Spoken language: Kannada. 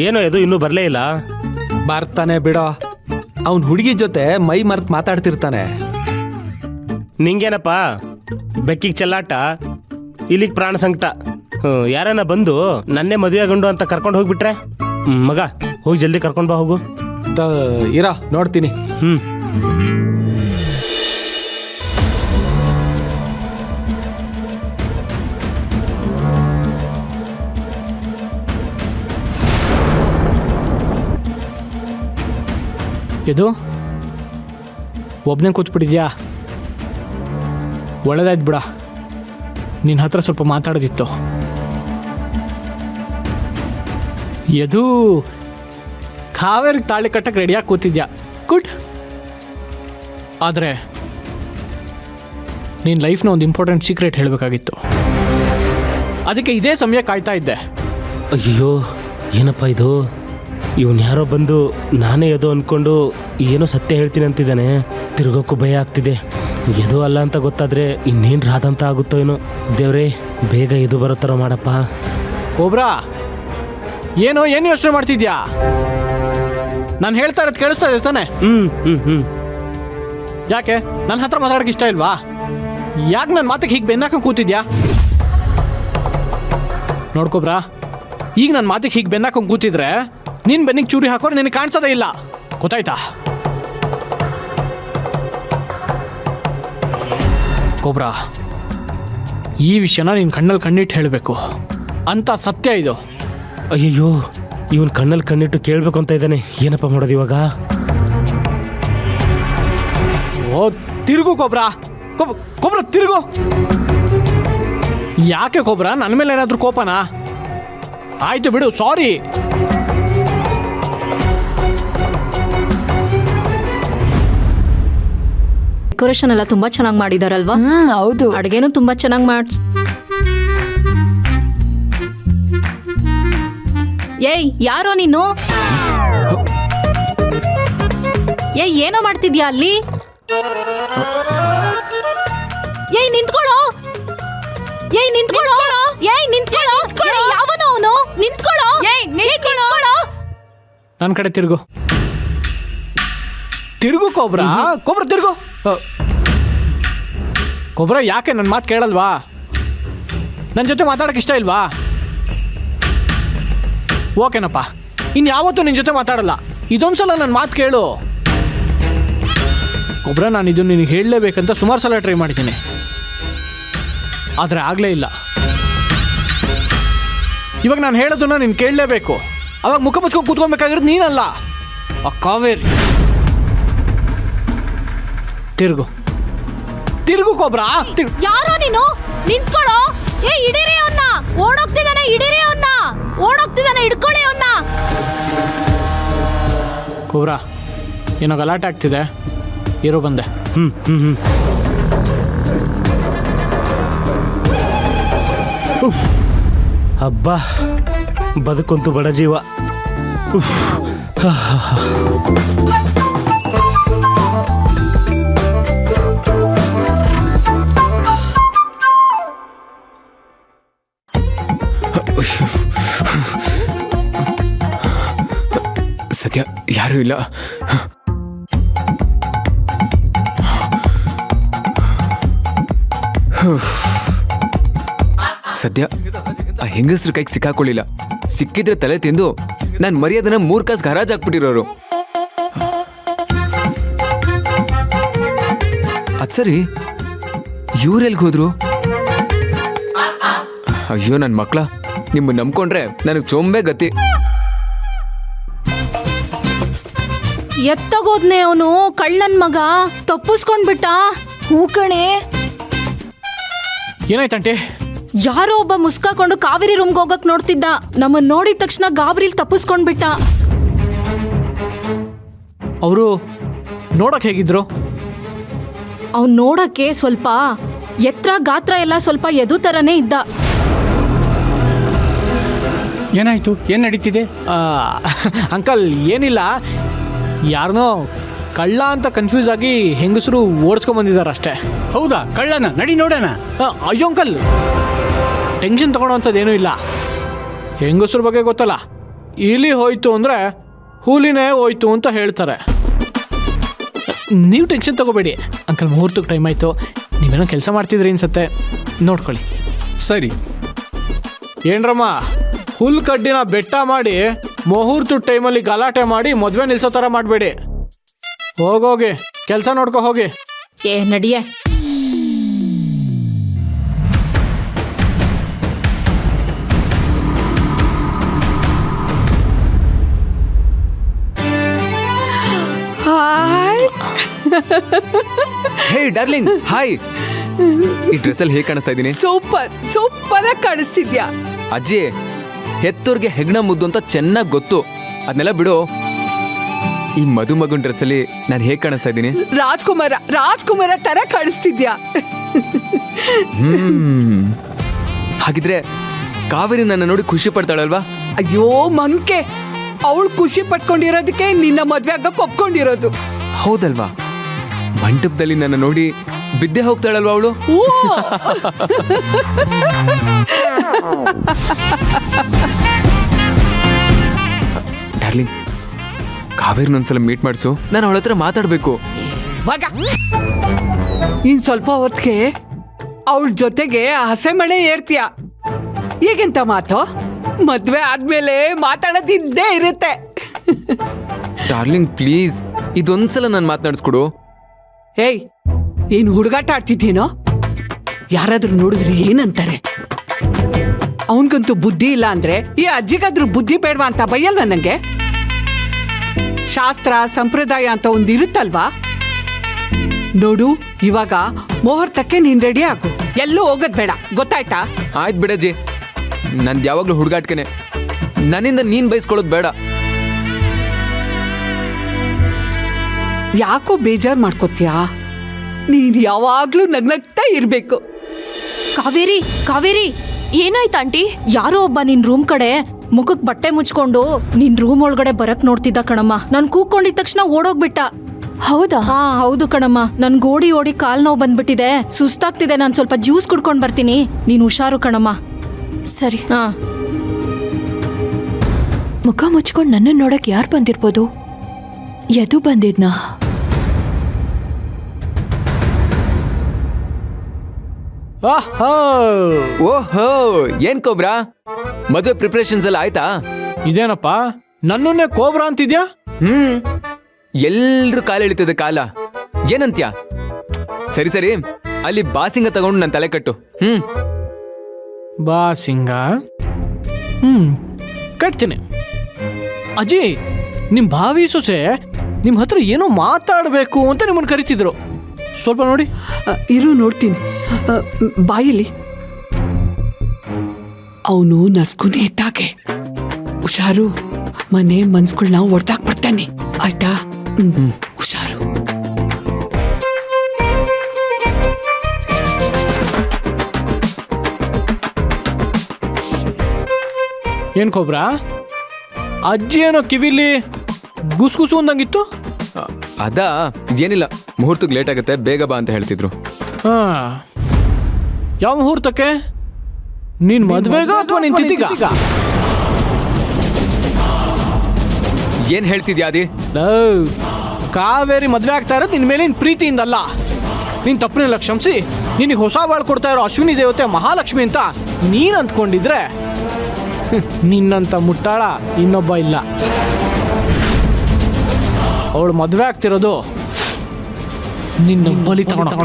ಏನೋ ಇದು ಇನ್ನೂ ಬರಲೇ ಇಲ್ಲ. ಬರ್ತಾನೆ ಬಿಡೋ, ಅವನ್ ಹುಡುಗಿ ಜೊತೆ ಮೈ ಮರ್ತ್ ಮಾತಾಡ್ತಿರ್ತಾನೆ. ನಿಂಗೇನಪ್ಪ ಬೆಕ್ಕಿಗೆ ಚೆಲ್ಲಾಟ, ಇಲ್ಲಿಗೆ ಪ್ರಾಣ ಸಂಕಟ. ಯಾರನ್ನ ಬಂದು ನನ್ನೇ ಮದುವೆ ಗಂಡು ಅಂತ ಕರ್ಕೊಂಡು ಹೋಗ್ಬಿಟ್ರೆ ಮಗ ಹೋಗಿ ಜಲ್ದಿ ಕರ್ಕೊಂಡು ಬಾ ಹೋಗು. ಇರಾ ನೋಡ್ತೀನಿ. ಇದು ಒಬ್ಬನೇ ಕೂತ್ಬಿಟ್ಟಿದ್ಯಾ? ಒಳ್ಳೆದಾಯ್ತು ಬಿಡ, ನಿನ್ನ ಹತ್ರ ಸ್ವಲ್ಪ ಮಾತಾಡೋದಿತ್ತು. ಎದು ಕಾವೇರಿಗೆ ತಾಳಿ ಕಟ್ಟಕ್ಕೆ ರೆಡಿಯಾಗಿ ಕೂತಿದ್ಯಾ, ಗುಡ್. ಆದರೆ ನಿನ್ನ ಲೈಫ್ನ ಒಂದು ಇಂಪಾರ್ಟೆಂಟ್ ಸೀಕ್ರೆಟ್ ಹೇಳಬೇಕಾಗಿತ್ತು. ಅದಕ್ಕೆ ಇದೇ ಸಮಯ ಕಾಯ್ತಾ ಇದ್ದೆ. ಅಯ್ಯೋ ಏನಪ್ಪ ಇದು, ಇವನು ಯಾರೋ ಬಂದು ನಾನೇ ಎದು ಅಂದ್ಕೊಂಡು ಏನೋ ಸತ್ಯ ಹೇಳ್ತೀನಿ ಅಂತಿದ್ದಾನೆ. ತಿರುಗೋಕ್ಕೂ ಭಯ ಆಗ್ತಿದೆ. ಎದು ಅಲ್ಲ ಅಂತ ಗೊತ್ತಾದರೆ ಇನ್ನೇನು ರಾದಂತ ಆಗುತ್ತೋ ಏನೋ. ದೇವ್ರೇ ಬೇಗ ಎದು ಬರೋ ಥರ ಮಾಡಪ್ಪ. ಕೋಬ್ರಾ, ಏನು ಯೋಚನೆ ಮಾಡ್ತಿದ್ಯಾ? ನಾನು ಹೇಳ್ತಾ ಇರೋದು ಕೇಳಿಸ್ತಾ ಇದೆ ತಾನೆ? ಯಾಕೆ ನನ್ನ ಹತ್ರ ಮಾತಾಡೋಕೆ ಇಷ್ಟ ಇಲ್ವಾ? ಯಾಕೆ ನನ್ನ ಮಾತಿಗೆ ಹೀಗೆ ಬೆನ್ನಾಕ ಕೂತಿದ್ಯಾ? ನೋಡ್ಕೊಬ್ರಾ, ಈಗ ನನ್ನ ಮಾತಿಗೆ ಹೀಗೆ ಬೆನ್ನಾಕೊಂಡು ಕೂತಿದ್ರೆ ನಿನ್ನ ಬೆನ್ನಿಗೆ ಚೂರಿ ಹಾಕೋರು ನಿನಗೆ ಕಾಣಿಸೋದೇ ಇಲ್ಲ, ಗೊತ್ತಾಯ್ತಾ? ಕೋಬ್ರಾ, ಈ ವಿಷಯನ ನೀನು ಕಣ್ಣಲ್ಲಿ ಕಣ್ಣಿಟ್ಟು ಹೇಳಬೇಕು ಅಂತ ಸತ್ಯ ಇದು. ಅಯ್ಯಯ್ಯೋ, ಇವನು ಕಣ್ಣಲ್ಲಿ ಕಣ್ಣಿಟ್ಟು ಕೇಳಬೇಕು ಅಂತ ಇದ್ದಾನೆ. ಏನಪ್ಪ ಮಾಡೋದು ಇವಾಗ? ಓ ತಿರುಗು ಕೋಬ್ರಾ, ಕೋಬ್ರಾ ತಿರುಗು. ಯಾಕೆ ಕೋಬ್ರಾ, ನನ್ನ ಮೇಲೆ ಏನಾದರೂ ಕೋಪನಾ? ಆಯ್ತು ಬಿಡು, ಸಾರಿ. ಡೆಕೋರೇಷನ್ ಎಲ್ಲ ತುಂಬಾ ಚೆನ್ನಾಗಿ ಮಾಡಿದಾರಲ್ವಾ? ಹೌದು. ಅಡುಗೆನೂ ತುಂಬಾ ಚೆನ್ನಾಗಿ ಏಯ್ ಯಾರೋ ನೀನು? ಏಯ್ ಏನೋ ಮಾಡ್ತಿದ್ಯಾ ಅಲ್ಲಿ? ಏಯ್ ನಿಂತ್ಕೊಳ್ಳೋ, ಏಯ್ ನಿಂತ್ಕೊಳ್ಳೋ, ಏಯ್ ನಿಂತ್ಕೊಳ್ಳೋ, ಯಾವನೋ ಅವನು? ನಿಂತ್ಕೊಳ್ಳೋ, ಏಯ್ ನಿಂತ್ಕೊಳ್ಳೋ. ನನ್ನ ಕಡೆ ತಿರುಗು, ತಿರುಗು ಕೋಬ್ರಾ, ಕೋಬ್ರಾ ತಿರುಗು. ಕೋಬ್ರಾ, ಯಾಕೆ ನನ್ನ ಮಾತು ಕೇಳಲ್ವಾ? ನನ್ನ ಜೊತೆ ಮಾತಾಡೋಕೆ ಇಷ್ಟ ಇಲ್ವಾ? ಓಕೆನಪ್ಪ, ಇನ್ಯಾವತ್ತೂ ನಿನ್ನ ಜೊತೆ ಮಾತಾಡಲ್ಲ. ಇದೊಂದ್ಸಲ ನನ್ನ ಮಾತು ಕೇಳು ಕೋಬ್ರಾ. ನಾನು ಇದನ್ನು ನಿನಗೆ ಹೇಳಲೇಬೇಕಂತ ಸುಮಾರು ಸಲ ಟ್ರೈ ಮಾಡಿದ್ದೀನಿ, ಆದರೆ ಆಗಲೇ ಇಲ್ಲ. ಇವಾಗ ನಾನು ಹೇಳೋದನ್ನ ನೀನು ಕೇಳಲೇಬೇಕು. ಅವಾಗ ಮುಖ ಮುಚ್ಕೊಂಡು ಕೂತ್ಕೊಬೇಕಾಗಿರೋದು ನೀನಲ್ಲ, ಆ ಕಾವೇರಿ. ತಿರುಗು, ತಿರುಗು ಕೋಬ್ರಾ. ಯಾರೋ ನೀನು? ನಿಂತ್ಕೊಳ್ಳೋ. ಏ ಹಿಡೀರಿ ಅವನ್ನ, ಓಡೋಗ್ತಿದ್ದಾನೆ, ಹಿಡೀರಿ ಅವನ್ನ, ಓಡೋಗ್ತಿದ್ದಾನೆ, ಹಿಡ್ಕೊಳ್ಳಿ ಅವನ್ನ. ಕೋಬ್ರಾ, ಏನೋ ಗಲಾಟೆ ಆಗ್ತಿದೆ, ಇರೋ ಬಂದೆ. ಹಬ್ಬ ಬದುಕಂತೂ ಬಡ ಜೀವ. ಸತ್ಯ, ಯಾರೂ ಇಲ್ಲ. ಸದ್ಯ ಆ ಹೆಂಗಸ್ರ ಕೈಗೆ ಸಿಕ್ಕಾಕೊಳ್ಳಿಲ್ಲ. ಸಿಕ್ಕಿದ್ರೆ ತಲೆ ತಿಂದು ನಾನು ಮರ್ಯಾದನ 3 ಕಾಸು ಹರಾಜ್ ಹಾಕ್ಬಿಟ್ಟಿರೋರು. ಅದ್ ಸರಿ, ಇವ್ರೆಲ್ಗೆ ಹೋದ್ರು? ಅಯ್ಯೋ ನನ್ನ ಮಕ್ಕಳ, ನಿಮ್ಮ ನಂಬ್ಕೊಂಡ್ರೆ ನನಗೆ ಚೊಂಬೆ ಗತಿ. ಎತ್ತಗೋದ್ನೆ ಅವನು, ಕಳ್ಳನ್ ಮಗ, ತಪ್ಪಿಸ್ಕೊಂಡ್ಬಿಟ್ಟ. ಹೂ ಕಣೆ. ಏನಾಯ್ತಂಟಿ? ಯಾರೋ ಒಬ್ಬ ಮುಸ್ಕಾಕೊಂಡು ಕಾವೇರಿ ರೂಮ್ಗೆ ಹೋಗಕ್ ನೋಡ್ತಿದ್ದ. ನಮ್ಮನ್ನ ನೋಡಿದ ತಕ್ಷಣ ಗಾಬರಿಲ್ ತಪ್ಪಿಸ್ಕೊಂಡ್ಬಿಟ್ಟ. ಅವರು ನೋಡಕ್ ಹೇಗಿದ್ರು? ಅವ್ನು ನೋಡಕ್ಕೆ ಸ್ವಲ್ಪ ಎತ್ತರ, ಗಾತ್ರ ಎಲ್ಲ ಸ್ವಲ್ಪ ಎದು ತರನೇ ಇದ್ದ. ಏನಾಯ್ತು? ಏನ್ ನಡೀತಿದೆ? ಅಂಕಲ್ ಏನಿಲ್ಲ, ಯಾರನೋ ಕಳ್ಳ ಅಂತ ಕನ್ಫ್ಯೂಸ್ ಆಗಿ ಹೆಂಗಸರು ಓಡಿಸ್ಕೊಂಡ್ಬಂದಿದ್ದಾರೆ ಅಷ್ಟೇ. ಹೌದಾ? ಕಳ್ಳನ? ನಡಿ ನೋಡೋಣ. ಅಯ್ಯೋ ಅಂಕಲ್, ಟೆನ್ಷನ್ ತಗೊಳ್ಳೋವಂಥದ್ದೇನೂ ಇಲ್ಲ. ಹೆಂಗಸ್ರ ಬಗ್ಗೆ ಗೊತ್ತಲ್ಲ, ಇಲಿ ಹೋಯ್ತು ಅಂದರೆ ಹುಲಿನೇ ಹೋಯ್ತು ಅಂತ ಹೇಳ್ತಾರೆ. ನೀವು ಟೆನ್ಷನ್ ತಗೋಬೇಡಿ ಅಂಕಲ್, ಮುಹೂರ್ತಕ್ಕೆ ಟೈಮ್ ಆಯಿತು. ನೀವೇನೋ ಕೆಲಸ ಮಾಡ್ತಿದ್ರಿ ಅನ್ಸತ್ತೆ, ನೋಡ್ಕೊಳ್ಳಿ. ಸರಿ. ಏನ್ರಮ್ಮ, ಹುಲ್ ಕಡ್ಡಿನ ಬೆಟ್ಟ ಮಾಡಿ ಮುಹೂರ್ತದ ಟೈಮಲ್ಲಿ ಗಲಾಟೆ ಮಾಡಿ ಮದುವೆ ನಿಲ್ಸೋ ಥರ ಮಾಡಬೇಡಿ. ಹೋಗೋಗಿ ಕೆಲಸ ನೋಡ್ಕೊ ಹೋಗಿ. ಏ ನಡಿಯೇ. ಹೇ ಡಾರ್ಲಿಂಗ್, ಹಾಯ್. ಈ ಡ್ರೆಸ್ಸಲ್ಲಿ ಹೇಗೆ ಕಾಣಿಸ್ತಾ ಇದ್ದೀನಿ? ಸೂಪರ್ ಆಗಿ ಕಾಣಿಸ್ತಿದ್ಯಾ. ಅಜ್ಜಿ, ಹೆತ್ತೋರ್ಗೆ ಹೆಗ್ಣ ಮುದ್ದು ಅಂತ ಚೆನ್ನಾಗಿ ಗೊತ್ತು. ಅದನ್ನೆಲ್ಲ ಬಿಡು. ಈ ಮಗುನ್ ಡ್ರೆಸ್ಸಲ್ಲಿ ನಾನು ಹೇಗೆ ಕಾಣಿಸ್ತಾ ಇದ್ದೀನಿ? ರಾಜ್ಕುಮಾರ ತರ ಕಾಣಿಸ್ತಿದ್ಯಾ. ಹಾಗಿದ್ರೆ ಕಾವೇರಿ ನನ್ನ ನೋಡಿ ಖುಷಿ ಪಡ್ತಾಳಲ್ವಾ? ಅಯ್ಯೋ ಮಂಕೆ, ಅವಳು ಖುಷಿ ಪಟ್ಕೊಂಡಿರೋದಕ್ಕೆ ನಿನ್ನ ಮದ್ವೆ ಆಗಕ್ಕೆ ಒಪ್ಕೊಂಡಿರೋದು. ಹೌದಲ್ವಾ? ಮಂಟಪದಲ್ಲಿ ನನ್ನ ನೋಡಿ ಬಿದ್ದೆ ಹೋಗ್ತಾಳಲ್ವಾ ಅವಳು? ಡಾರ್ಲಿಂಗ್, ಕಾವೇರಿ ಒಂದ್ಸಲ ಮೀಟ್ ಮಾಡಿಸು, ನಾನು ಅವಳ ಹತ್ರ ಮಾತಾಡ್ಬೇಕು. ಇನ್ ಸ್ವಲ್ಪ ಹೊತ್ತಿಗೆ ಅವಳ ಜೊತೆಗೆ ಹಸೆ ಮಣೆ ಏರ್ತೀಯ. ಈಗೆಂತ ಮಾತು? ಮದ್ವೆ ಆದ್ಮೇಲೆ ಮಾತಾಡೋದಿದ್ದೇ ಇರುತ್ತೆ. ಡಾರ್ಲಿಂಗ್ ಪ್ಲೀಸ್, ಇದೊಂದ್ಸಲ ನಾನು ಮಾತನಾಡಿಸ್ಕೊಡು. ಏಯ್, ಏನು ಹುಡುಗಾಟ ಆಡ್ತಿದ್ದೀನೋ? ಯಾರಾದ್ರೂ ನೋಡಿದ್ರೆ ಏನಂತಾರೆ? ಅವನ್ಗಂತೂ ಬುದ್ಧಿ ಇಲ್ಲ ಅಂದ್ರೆ ಈ ಅಜ್ಜಿಗಾದ್ರೂ ಬುದ್ಧಿ ಬೇಡವಾ ಅಂತ ಬೈಯಲ್ವ ನನಗೆ? ಶಾಸ್ತ್ರ ಸಂಪ್ರದಾಯ ಅಂತ ಒಂದಿರುತ್ತಲ್ವಾ? ನೋಡು, ಇವಾಗ ಮುಹೂರ್ತಕ್ಕೆ ನೀನ್ ರೆಡಿ ಆಗು. ಎಲ್ಲೂ ಹೋಗೋದ್ ಬೇಡ, ಗೊತ್ತಾಯ್ತಾ? ಆಯ್ತು ಬಿಡಜ್ಜಿ, ನಂದು ಯಾವಾಗ್ಲೂ ಹುಡುಗಾಟ್ಕೆನೆ. ನನ್ನಿಂದ ನೀನ್ ಬಯಸ್ಕೊಳ್ಳೋದು ಬೇಡ. ಯಾಕೋ ಬೇಜಾರ್ ಮಾಡ್ಕೋತೀಯಾ? ನೀನ್ ಯಾವಾಗ್ಲೂ ನಗ್ನಗ್ತಾ ಇರ್ಬೇಕು. ಕಾವೇರಿ ಏನಾಯ್ತು ಆಂಟಿ? ಯಾರೋ ಒಬ್ಬ ನಿನ್ ರೂಮ್ ಕಡೆ ಮುಖಕ್ ಬಟ್ಟೆ ಮುಚ್ಕೊಂಡು ನಿನ್ ರೂಮ್ ಒಳಗಡೆ ಬರಕ್ ನೋಡ್ತಿದ್ದ ಕಣಮ್ಮ. ನಾನ್ ಕೂಕೊಂಡಿದ ತಕ್ಷಣ ಓಡೋಗ್ಬಿಟ್ಟ. ಹೌದಾ? ಹಾ ಹೌದು ಕಣಮ್ಮ. ನನ್ ಓಡಿ ಕಾಲ್ ನೋವು ಬಂದ್ಬಿಟ್ಟಿದೆ, ಸುಸ್ತಾಗ್ತಿದೆ. ನಾನ್ ಸ್ವಲ್ಪ ಜ್ಯೂಸ್ ಕುಡ್ಕೊಂಡ್ ಬರ್ತೀನಿ, ನೀನ್ ಹುಷಾರು ಕಣಮ್ಮ. ಸರಿ. ಹಾ. ಮುಖ ಮುಚ್ಕೊಂಡು ನನ್ನ ನೋಡಕ್ ಯಾರು ಬಂದಿರ್ಬೋದು? ಯದು ಬಂದಿದ್ನಾ? ಓಹೋ, ಏನ್ ಕೋಬ್ರಾ, ಮದುವೆ ಪ್ರಿಪರೇಷನ್ಸ್ ಎಲ್ಲ ಆಯ್ತಾ? ಇದೇನಪ್ಪ ನನ್ನನ್ನೇ ಕೋಬ್ರಾ ಅಂತಿದ್ಯಾ? ಎಲ್ರು ಕಾಲ ಎಳಿತದೆ ಕಾಲ, ಏನಂತ್ಯ? ಸರಿ ಸರಿ, ಅಲ್ಲಿ ಬಾಸಿಂಗ ತಗೊಂಡು ನನ್ನ ತಲೆ ಕಟ್ಟು. ಬಾಸಿಂಗ ಕಟ್ತೀನಿ. ಅಜ್ಜಿ, ನಿಮ್ ಭಾವಿ ಸೊಸೆ ನಿಮ್ ಹತ್ರ ಏನೋ ಮಾತಾಡಬೇಕು ಅಂತ ನಿಮ್ಮನ್ನು ಕರಿತಿದ್ರು. ಸ್ವಲ್ಪ ನೋಡಿ. ಇರು ನೋಡ್ತೀನಿ. ಬಾಯಿಲಿ ಅವನು ನಸ್ಕುನೇ ಇದ್ದಾಗೆ. ಹುಷಾರು, ಮನೆ ಮನ್ಸ್ಗಳನ್ನ ಒಡ್ದಾಕ್ಬಿಡ್ತಾನೆ, ಆಯ್ತಾ? ಹುಷಾರು. ಏನ್ ಕೋಬ್ರಾ, ಅಜ್ಜಿ ಏನೋ ಕಿವಿಲಿ ಗುಸ್ಗುಸು ಅಂದಂಗಿತ್ತು? ಅದಾ, ಏನಿಲ್ಲ, ಮುಹೂರ್ತಕ್ಕೆ ಲೇಟ್ ಆಗುತ್ತೆ, ಬೇಗ ಬಾ ಅಂತ ಹೇಳ್ತಿದ್ರು. ಹಾ, ಯಾವ ಮುಹೂರ್ತಕ್ಕೆ? ನೀನ್ ಮದ್ವೆಗ ಅಥವಾ ನಿನ್ ತಿಥಿಗ? ಏನ್ ಹೇಳ್ತಿದ್ಯಾ ಅದಿ? ಕಾವೇರಿ ಮದ್ವೆ ಆಗ್ತಾ ಇರೋದು ನಿನ್ ಮೇಲಿನ ಪ್ರೀತಿಯಿಂದಲ್ಲ. ನೀನ್ ತಪ್ಪನೆಲ್ಲ ಕ್ಷಮಿಸಿ, ನಿನಗೆ ಹೊಸ ಬಾಳ್ ಕೊಡ್ತಾ ಇರೋ ಅಶ್ವಿನಿ ದೇವತೆ ಮಹಾಲಕ್ಷ್ಮಿ ಅಂತ ನೀನ್ ಅಂದ್ಕೊಂಡಿದ್ರೆ ನಿನ್ನಂತ ಮುಟ್ಟಾಳ ಇನ್ನೊಬ್ಬ ಇಲ್ಲ. ಅವಳು ಮದ್ವೆ ಆಗ್ತಿರೋದು ನಿನ್ನ ಬಲಿ ತಗೊಂಡು.